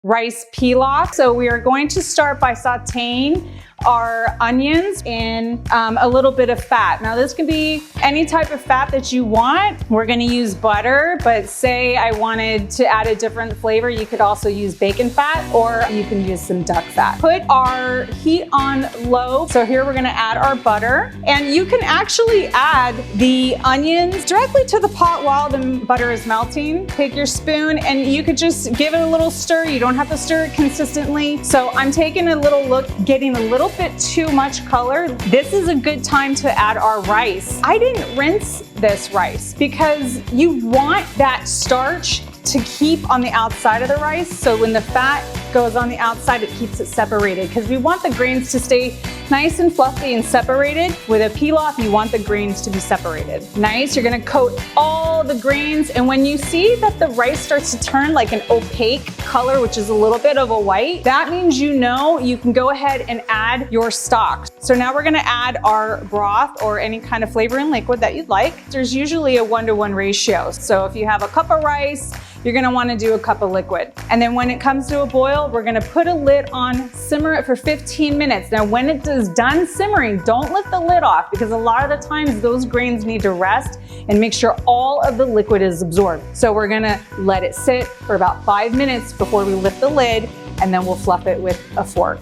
rice pilaf. So we are going to start by sauteing our onions in a little bit of fat. Now this can be any type of fat that you want. We're gonna use butter, but say I wanted to add a different flavor, you could also use bacon fat or you can use some duck fat. Put our heat on low. So here we're gonna add our butter, and you can actually add the onions directly to the pot while the butter is melting. Take your spoon and you could just give it a little stir. You don't have to stir it consistently. So I'm taking a little look, getting a little bit too much color. This is a good time to add our rice. I didn't rinse this rice because you want that starch to keep on the outside of the rice. So when the fat goes on the outside, it keeps it separated because we want the grains to stay nice and fluffy and separated. With a pilaf, you want the grains to be separated. Nice, you're gonna coat all the grains, and when you see that the rice starts to turn like an opaque color, which is a little bit of a white, that means you know you can go ahead and add your stock. So now we're gonna add our broth or any kind of flavoring liquid that you'd like. There's usually a 1-to-1 ratio. So if you have a cup of rice, you're gonna wanna do a cup of liquid. And then when it comes to a boil, we're gonna put a lid on, simmer it for 15 minutes. Now when it is done simmering, don't lift the lid off because a lot of the times those grains need to rest and make sure all of the liquid is absorbed. So we're gonna let it sit for about 5 minutes before we lift the lid, and then we'll fluff it with a fork.